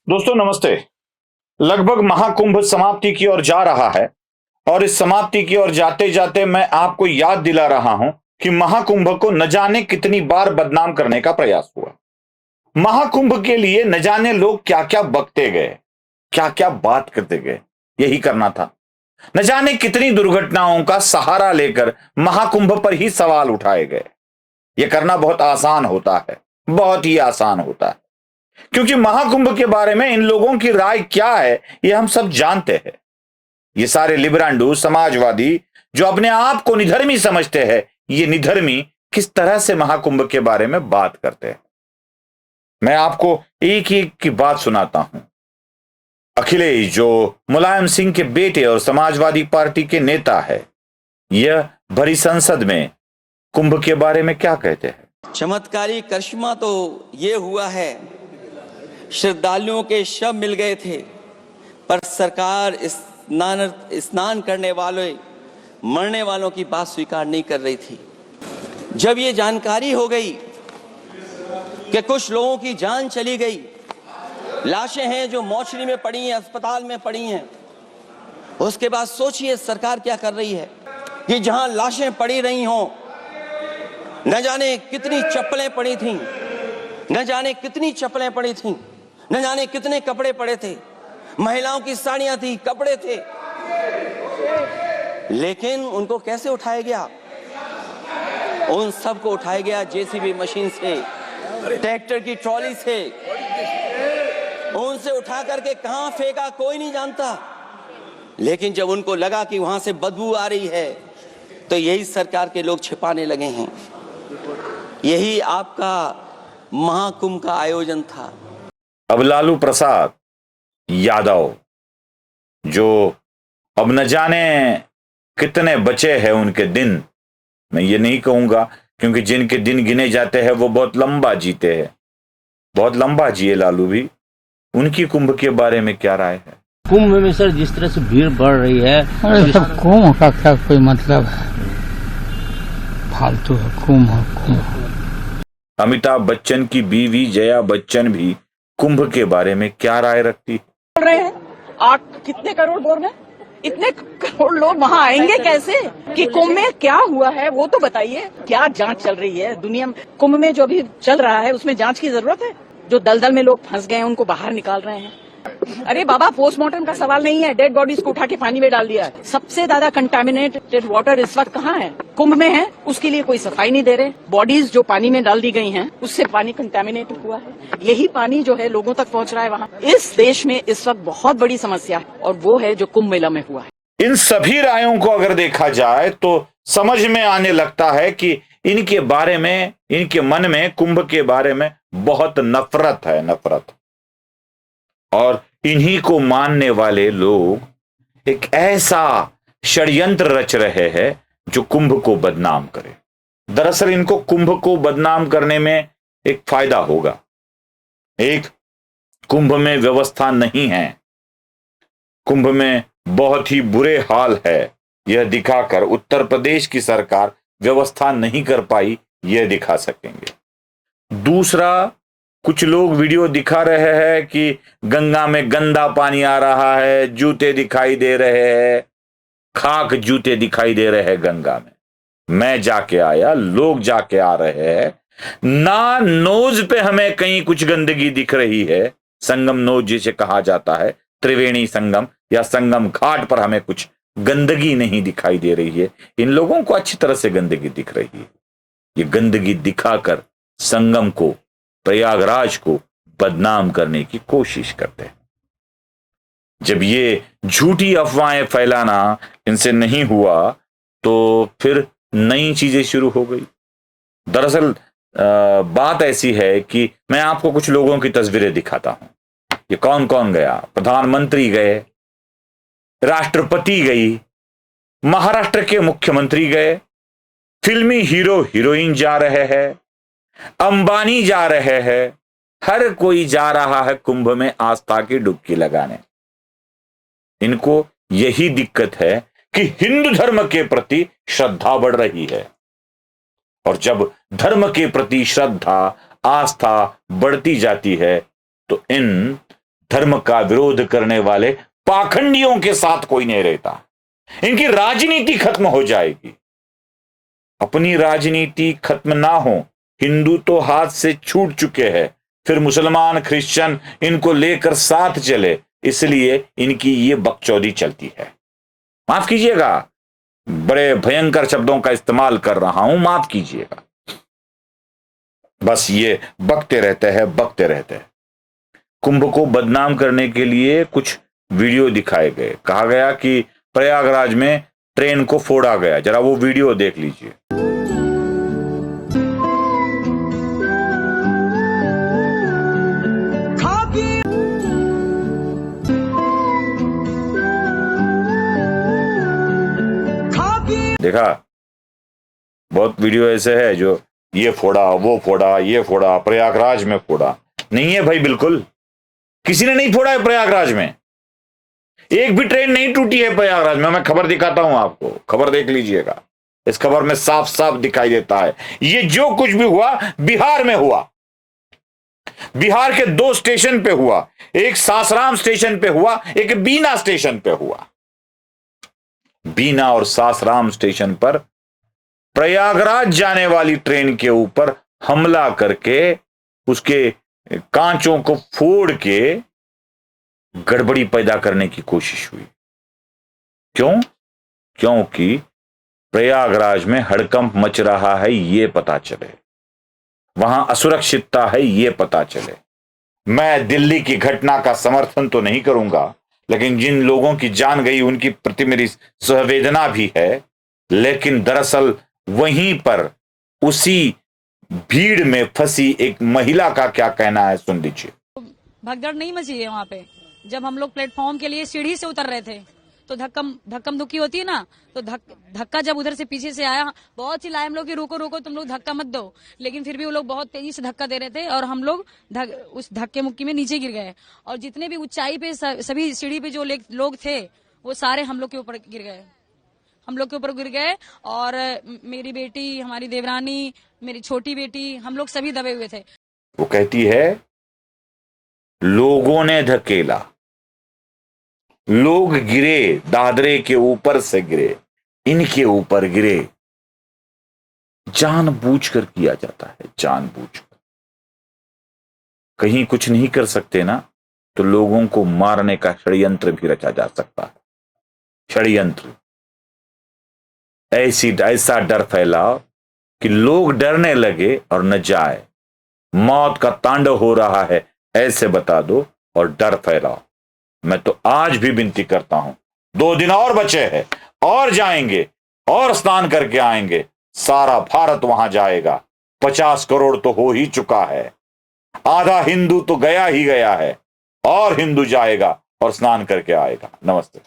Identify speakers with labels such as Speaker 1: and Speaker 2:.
Speaker 1: दोस्तों नमस्ते। लगभग महाकुंभ समाप्ति की ओर जा रहा है और इस समाप्ति की ओर जाते जाते मैं आपको याद दिला रहा हूं कि महाकुंभ को न जाने कितनी बार बदनाम करने का प्रयास हुआ। महाकुंभ के लिए न जाने लोग क्या क्या बकते गए, क्या क्या बात करते गए। यही करना था। न जाने कितनी दुर्घटनाओं का सहारा लेकर महाकुंभ पर ही सवाल उठाए गए। यह करना बहुत आसान होता है, बहुत ही आसान होता है, क्योंकि महाकुंभ के बारे में इन लोगों की राय क्या है यह हम सब जानते हैं। ये सारे लिबरांडू समाजवादी जो अपने आप को निधर्मी समझते हैं, ये निधर्मी किस तरह से महाकुंभ के बारे में बात करते हैं। मैं आपको एक एक की बात सुनाता हूं। अखिलेश जो मुलायम सिंह के बेटे और समाजवादी पार्टी के नेता है, यह भरी संसद में कुंभ के बारे में क्या कहते हैं।
Speaker 2: चमत्कारी करिश्मा तो ये हुआ है, श्रद्धालुओं के शव मिल गए थे, पर सरकार स्नान करने वाले मरने वालों की बात स्वीकार नहीं कर रही थी। जब ये जानकारी हो गई कि कुछ लोगों की जान चली गई, लाशें हैं जो मोर्चरी में पड़ी हैं, अस्पताल में पड़ी हैं, उसके बाद सोचिए सरकार क्या कर रही है कि जहां लाशें पड़ी रही हों, न जाने कितनी चप्पलें पड़ी थीं, न जाने कितनी चप्पलें पड़ी थीं, न जाने कितने कपड़े पड़े थे, महिलाओं की साड़ियां थी, कपड़े थे, लेकिन उनको कैसे उठाया गया? उन सबको उठाया गया जेसीबी मशीन से, ट्रैक्टर की ट्रॉली से। उनसे उठा करके कहां फेंका कोई नहीं जानता, लेकिन जब उनको लगा कि वहां से बदबू आ रही है, तो यही सरकार के लोग छिपाने लगे हैं। यही आपका महाकुंभ का आयोजन था।
Speaker 1: अब लालू प्रसाद यादव जो अब न जाने कितने बचे हैं उनके दिन, मैं ये नहीं कहूंगा, क्योंकि जिनके दिन गिने जाते हैं वो बहुत लंबा जीते हैं, बहुत लंबा जिए लालू भी। उनकी कुंभ के बारे में क्या राय है?
Speaker 3: कुंभ में सर जिस तरह से भीड़ बढ़ रही है,
Speaker 4: अरे सब कुंभ का क्या कोई मतलब है? फालतू है कुंभ।
Speaker 1: अमिताभ बच्चन की बीवी जया बच्चन भी कुंभ के बारे में क्या राय रखती?
Speaker 5: बोल रहे हैं 8 कितने करोड़ बोल रहे हैं, इतने करोड़ लोग वहाँ आएंगे कैसे? कि कुंभ में क्या हुआ है वो तो बताइए। क्या जांच चल रही है दुनिया में? कुंभ में जो अभी चल रहा है उसमें जांच की जरूरत है? जो दलदल में लोग फंस गए हैं उनको बाहर निकाल रहे हैं। अरे बाबा, पोस्टमार्टम का सवाल नहीं है, डेड बॉडीज को उठा के पानी में डाल दिया है। सबसे ज्यादा कंटामिनेटेड वाटर इस वक्त कहाँ है? कुंभ में है। उसके लिए कोई सफाई नहीं दे रहे। बॉडीज जो पानी में डाल दी गई हैं, उससे पानी कंटामिनेट हुआ है। यही पानी जो है लोगों तक पहुंच रहा है वहाँ। इस देश में इस वक्त बहुत बड़ी समस्या है, और वो है जो कुंभ मेला में हुआ है।
Speaker 1: इन सभी रायों को अगर देखा जाए तो समझ में आने लगता है कि इनके बारे में, इनके मन में कुंभ के बारे में बहुत नफरत है, नफरत। और इन्हीं को मानने वाले लोग एक ऐसा षड्यंत्र रच रहे हैं जो कुंभ को बदनाम करे। दरअसल इनको कुंभ को बदनाम करने में एक फायदा होगा। एक, कुंभ में व्यवस्था नहीं है, कुंभ में बहुत ही बुरे हाल है, यह दिखाकर उत्तर प्रदेश की सरकार व्यवस्था नहीं कर पाई, यह दिखा सकेंगे। दूसरा, कुछ लोग वीडियो दिखा रहे हैं कि गंगा में गंदा पानी आ रहा है, जूते दिखाई दे रहे हैं, खाक जूते दिखाई दे रहे हैं गंगा में। मैं जाके आया, लोग जाके आ रहे हैं, ना नोज पे हमें कहीं कुछ गंदगी दिख रही है, संगम नोज जिसे कहा जाता है, त्रिवेणी संगम या संगम घाट पर हमें कुछ गंदगी नहीं दिखाई दे रही है। इन लोगों को अच्छी तरह से गंदगी दिख रही है। ये गंदगी दिखाकर संगम को, प्रयागराज को बदनाम करने की कोशिश करते हैं। जब ये झूठी अफवाहें फैलाना इनसे नहीं हुआ तो फिर नई चीजें शुरू हो गई। दरअसल बात ऐसी है कि मैं आपको कुछ लोगों की तस्वीरें दिखाता हूं। ये कौन कौन गया? प्रधानमंत्री गए, राष्ट्रपति गई, महाराष्ट्र के मुख्यमंत्री गए, फिल्मी हीरो हीरोइन जा रहे हैं, अंबानी जा रहे हैं, हर कोई जा रहा है कुंभ में आस्था की डुबकी लगाने। इनको यही दिक्कत है कि हिंदू धर्म के प्रति श्रद्धा बढ़ रही है, और जब धर्म के प्रति श्रद्धा, आस्था बढ़ती जाती है तो इन धर्म का विरोध करने वाले पाखंडियों के साथ कोई नहीं रहता। इनकी राजनीति खत्म हो जाएगी। अपनी राजनीति खत्म ना हो, हिंदू तो हाथ से छूट चुके हैं, फिर मुसलमान क्रिश्चियन इनको लेकर साथ चले, इसलिए इनकी ये बकचोदी चलती है। माफ कीजिएगा, बड़े भयंकर शब्दों का इस्तेमाल कर रहा हूं, माफ कीजिएगा। बस ये बकते रहते हैं। कुंभ को बदनाम करने के लिए कुछ वीडियो दिखाए गए। कहा गया कि प्रयागराज में ट्रेन को फोड़ा गया। जरा वो वीडियो देख लीजिए। देखा, बहुत वीडियो ऐसे है जो ये फोड़ा, वो फोड़ा, ये फोड़ा, प्रयागराज में फोड़ा। नहीं है भाई, बिल्कुल किसी ने नहीं फोड़ा है प्रयागराज में। एक भी ट्रेन नहीं टूटी है प्रयागराज में। मैं खबर दिखाता हूं आपको, खबर देख लीजिएगा। इस खबर में साफ साफ दिखाई देता है ये जो कुछ भी हुआ बिहार में हुआ। बिहार के 2 स्टेशन पे हुआ, एक सासाराम स्टेशन पे हुआ, एक बीना स्टेशन पे हुआ। बीना और सासाराम स्टेशन पर प्रयागराज जाने वाली ट्रेन के ऊपर हमला करके उसके कांचों को फोड़ के गड़बड़ी पैदा करने की कोशिश हुई। क्यों? क्योंकि प्रयागराज में हड़कंप मच रहा है, ये पता चले, वहां असुरक्षितता है, ये पता चले। मैं दिल्ली की घटना का समर्थन तो नहीं करूंगा, लेकिन जिन लोगों की जान गई उनकी प्रति मेरी संवेदना भी है। लेकिन दरअसल वहीं पर उसी भीड़ में फंसी एक महिला का क्या कहना है, सुन लीजिए।
Speaker 6: भगदड़ नहीं मची है वहाँ पे। जब हम लोग प्लेटफॉर्म के लिए सीढ़ी से उतर रहे थे तो धक्कम धुक्की होती है ना, तो धक्का जब उधर से पीछे से आया, बहुत चिल्लाए हम लोग कि रोको रोको, तुम लोग धक्का मत दो। लेकिन फिर भी वो लोग बहुत तेजी से धक्का दे रहे थे और हम लोग उस धक्के मुक्की में नीचे गिर गए। और जितने भी ऊंचाई पे सभी सीढ़ी पे जो लोग थे वो सारे हम लोग के ऊपर गिर गए। और मेरी बेटी, हमारी देवरानी, मेरी छोटी बेटी, हम लोग सभी दबे हुए थे।
Speaker 1: वो कहती है लोगों ने धकेला, लोग गिरे, दादरे के ऊपर से गिरे, इनके ऊपर गिरे। जानबूझकर किया जाता है, जानबूझकर। कहीं कुछ नहीं कर सकते ना, तो लोगों को मारने का षड्यंत्र भी रचा जा सकता है। षड्यंत्र, ऐसा डर फैलाओ कि लोग डरने लगे और न जाए। मौत का तांडव हो रहा है, ऐसे बता दो और डर फैलाओ। मैं तो आज भी विनती करता हूं, 2 दिन और बचे हैं, और जाएंगे और स्नान करके आएंगे। सारा भारत वहां जाएगा। 50 करोड़ तो हो ही चुका है, आधा हिंदू तो गया ही गया है, और हिंदू जाएगा और स्नान करके आएगा। नमस्ते।